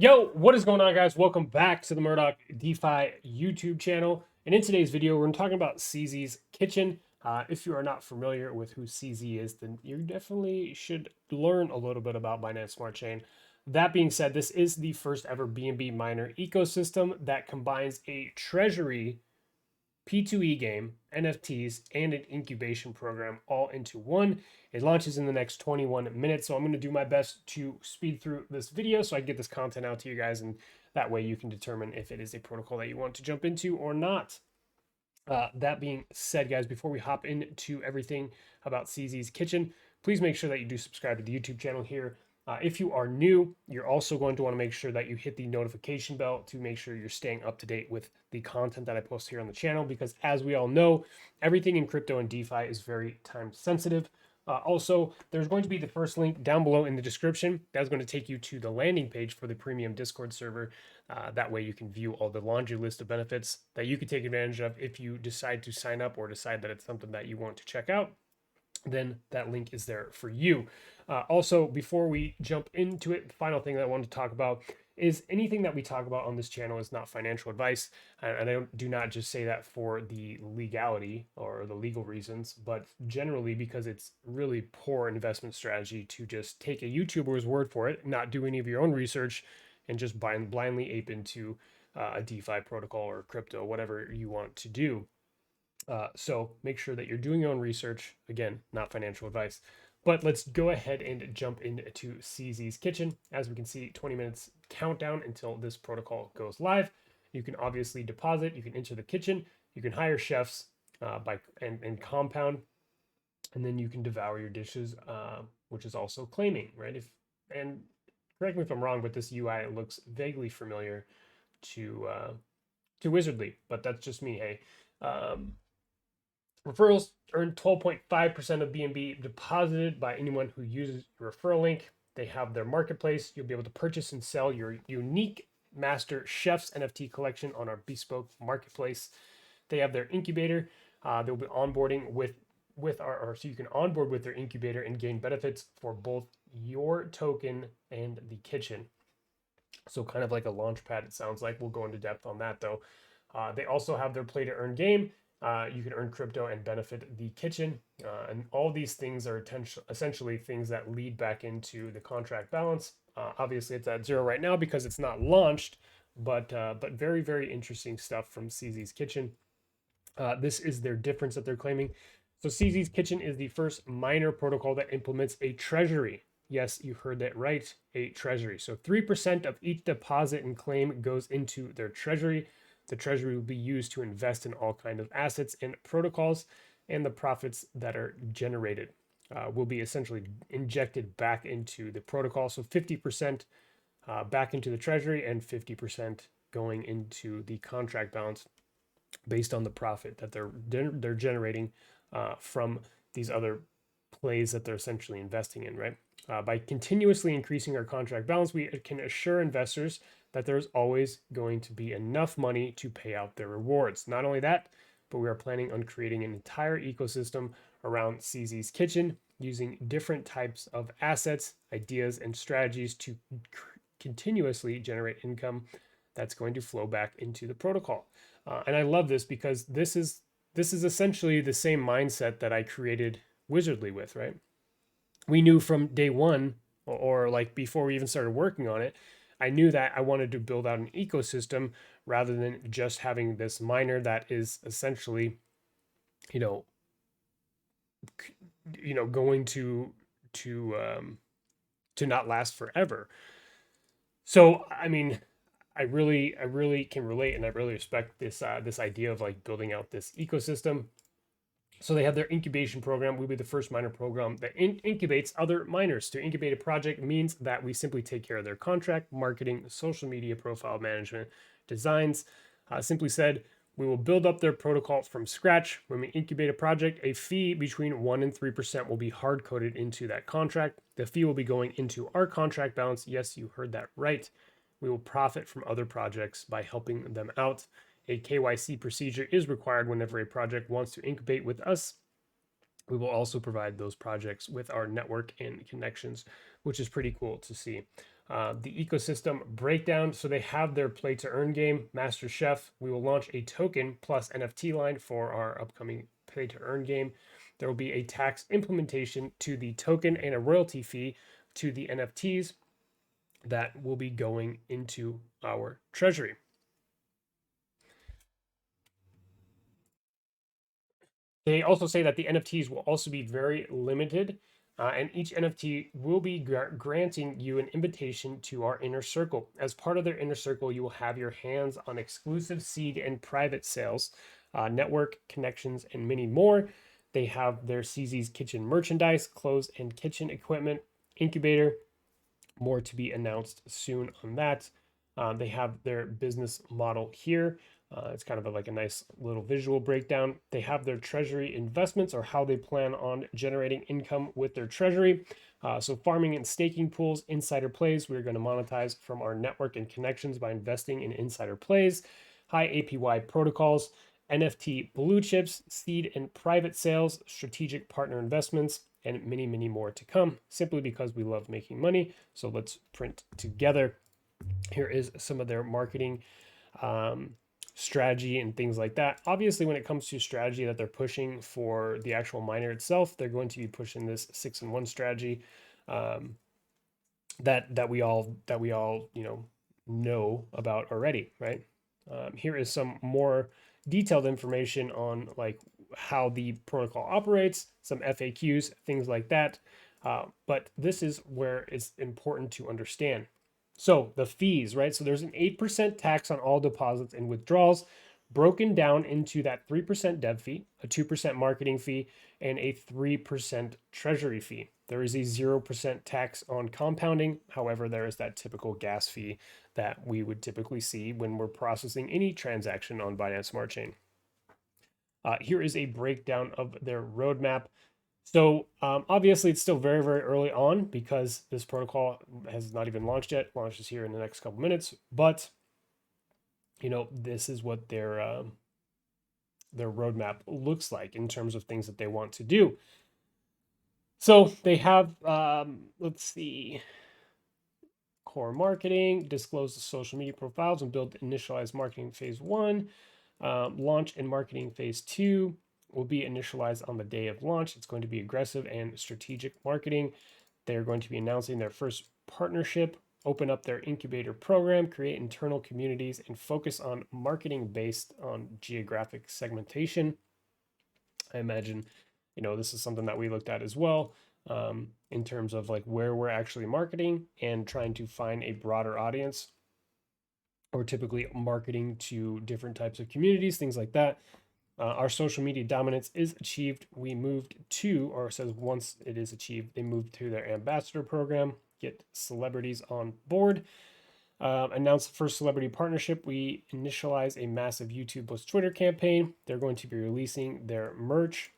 Yo, what is going on, guys? Welcome back to the Murdoch DeFi YouTube channel. And in today's video, we're going to talk about CZ's Kitchen. If you are not familiar with who CZ is, then you definitely should learn a little bit about Binance Smart Chain. That being said, this is the first ever BNB miner ecosystem that combines a treasury P2E game, NFTs, and an incubation program all into one. It launches in the next 21 minutes. So I'm going to do my best to speed through this video so I can get this content out to you guys. And that way you can determine if it is a protocol that you want to jump into or not. That being said, guys, before we hop into everything about CZ's Kitchen, please make sure that you do subscribe to the YouTube channel here. If you are new, you're also going to want to make sure that you hit the notification bell to make sure you're staying up to date with the content that I post here on the channel, because as we all know, everything in crypto and DeFi is very time sensitive. Also, there's going to be the first link down below in the description. That's going to take you to the landing page for the premium Discord server. That way you can view all the laundry list of benefits that you can take advantage of if you decide to sign up or decide that it's something that you want to check out. Then that link is there for you. Also, before we jump into it, the final thing that I want to talk about is anything that we talk about on this channel is not financial advice. And I do not just say that for the legality or the legal reasons, but generally because it's really poor investment strategy to just take a YouTuber's word for it, not do any of your own research, and just blindly ape into a DeFi protocol or crypto, whatever you want to do. So make sure that you're doing your own research. Again, not financial advice. But let's go ahead and jump into CZ's Kitchen. As we can see, 20 minutes countdown until this protocol goes live. You can obviously deposit. You can enter the kitchen. You can hire chefs and compound, and then you can devour your dishes, which is also claiming, right? And correct me if I'm wrong, but this UI looks vaguely familiar to Wizardly, but that's just me. Hey. Referrals earn 12.5% of BNB deposited by anyone who uses your referral link. They have their marketplace. You'll be able to purchase and sell your unique Master Chef's NFT collection on our bespoke marketplace. They have their incubator. They'll be onboarding so you can onboard with their incubator and gain benefits for both your token and the kitchen. So kind of like a launch pad, it sounds like. We'll go into depth on that though. They also have their play to earn game. You can earn crypto and benefit the kitchen. And all these things are essentially things that lead back into the contract balance. Obviously, it's at zero right now because it's not launched, but very, very interesting stuff from CZ's Kitchen. This is their difference that they're claiming. So CZ's Kitchen is the first miner protocol that implements a treasury. Yes, you heard that right, a treasury. So 3% of each deposit and claim goes into their treasury. The treasury will be used to invest in all kinds of assets and protocols, and the profits that are generated will be essentially injected back into the protocol. So 50% back into the treasury and 50% going into the contract balance based on the profit that they're generating from these other plays that they're essentially investing in, right? By continuously increasing our contract balance, we can assure investors that there's always going to be enough money to pay out their rewards. Not only that, but we are planning on creating an entire ecosystem around CZ's Kitchen using different types of assets, ideas, and strategies to continuously generate income that's going to flow back into the protocol. And I love this because this is essentially the same mindset that I created Wizardly with, right? We knew from day one, or like before we even started working on it, I knew that I wanted to build out an ecosystem rather than just having this miner that is essentially, you know, going to not last forever. So I mean, I really can relate, and I really respect this idea of like building out this ecosystem. So they have their incubation program. We'll be the first miner program that incubates other miners. To incubate a project means that we simply take care of their contract, marketing, social media profile management, designs. Simply said, we will build up their protocol from scratch. When we incubate a project, a fee between 1 and 3% will be hard coded into that contract. The fee will be going into our contract balance. Yes, you heard that right. We will profit from other projects by helping them out. A KYC procedure is required whenever a project wants to incubate with us. We will also provide those projects with our network and connections, which is pretty cool to see. The ecosystem breakdown. So they have their play to earn game, Master Chef. We will launch a token plus NFT line for our upcoming play to earn game. There will be a tax implementation to the token and a royalty fee to the NFTs that will be going into our treasury. They also say that the NFTs will also be very limited, and each NFT will be granting you an invitation to our inner circle. As part of their inner circle, you will have your hands on exclusive seed and private sales, network connections, and many more. They have their CZ's kitchen merchandise, clothes, and kitchen equipment incubator. More to be announced soon on that. They have their business model here. It's kind of like a nice little visual breakdown. They have their treasury investments, or how they plan on generating income with their treasury. So farming and staking pools, insider plays. We're going to monetize from our network and connections by investing in insider plays, high APY protocols, NFT blue chips, seed and private sales, strategic partner investments, and many, many more to come, simply because we love making money. So let's print together. Here is some of their marketing strategy and things like that. Obviously, when it comes to strategy that they're pushing for the actual miner itself, they're going to be pushing this 6-in-1 strategy that we all know about already, right? Here is some more detailed information on like how the protocol operates, some FAQs, things like that. But this is where it's important to understand. So the fees, right? So there's an 8% tax on all deposits and withdrawals, broken down into that 3% dev fee, a 2% marketing fee, and a 3% treasury fee. There is a 0% tax on compounding. However, there is that typical gas fee that we would typically see when we're processing any transaction on Binance Smart Chain. Here is a breakdown of their roadmap. So obviously, it's still very, very early on because this protocol has not even launched yet. Launches here in the next couple minutes, but this is what their roadmap looks like in terms of things that they want to do. So they have, let's see, core marketing, disclose the social media profiles and build initialized marketing phase 1. Launch and marketing phase 2 will be initialized on the day of launch. It's going to be aggressive and strategic marketing. They're going to be announcing their first partnership, open up their incubator program, create internal communities, and focus on marketing based on geographic segmentation. I imagine, this is something that we looked at as well, in terms of like where we're actually marketing and trying to find a broader audience, or typically marketing to different types of communities, things like that. Our social media dominance is achieved. We moved to, or it says once it is achieved, they moved to their ambassador program, get celebrities on board. Announce the first celebrity partnership. We initialize a massive YouTube plus Twitter campaign. They're going to be releasing their merch,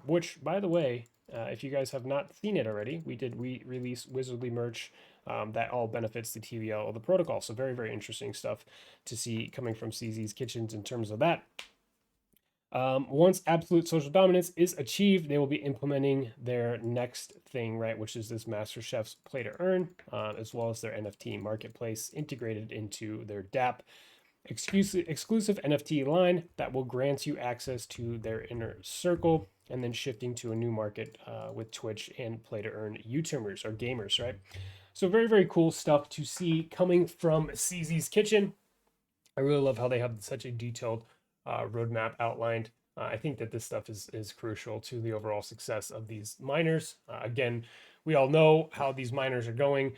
which, by the way, if you guys have not seen it already, we release Wizardly merch that all benefits the TVL of the protocol. So very, very interesting stuff to see coming from CZ's Kitchens in terms of that. Once absolute social dominance is achieved, they will be implementing their next thing, right, which is this Master Chef's Play to Earn, as well as their NFT marketplace integrated into their DApp. Exclusive NFT line that will grant you access to their inner circle, and then shifting to a new market with Twitch and Play to Earn YouTubers or gamers, right? So very, very cool stuff to see coming from CZ's Kitchen. I really love how they have such a detailed roadmap outlined. I think that this stuff is crucial to the overall success of these miners. Again, we all know how these miners are going,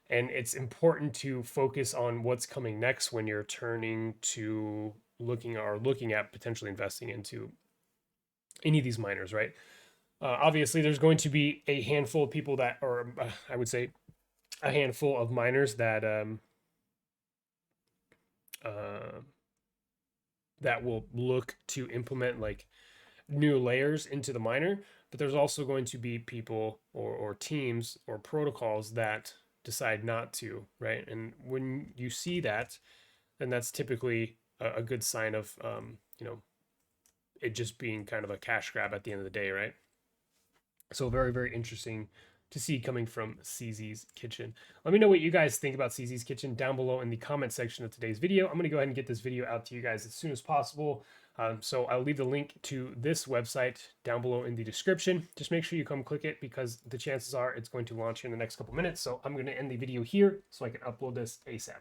and it's important to focus on what's coming next when you're turning to looking at potentially investing into any of these miners, right? Obviously, there's going to be a handful of people that, or I would say, a handful of miners that that will look to implement like new layers into the miner, but there's also going to be people or teams or protocols that decide not to, right? And when you see that, then that's typically a good sign of it just being kind of a cash grab at the end of the day, right? So very, very interesting to see coming from CZ's Kitchen. Let me know what you guys think about CZ's Kitchen down below in the comment section of today's video. I'm going to go ahead and get this video out to you guys as soon as possible. So I'll leave the link to this website down below in the description. Just make sure you come click it because the chances are it's going to launch in the next couple minutes. So I'm going to end the video here so I can upload this ASAP.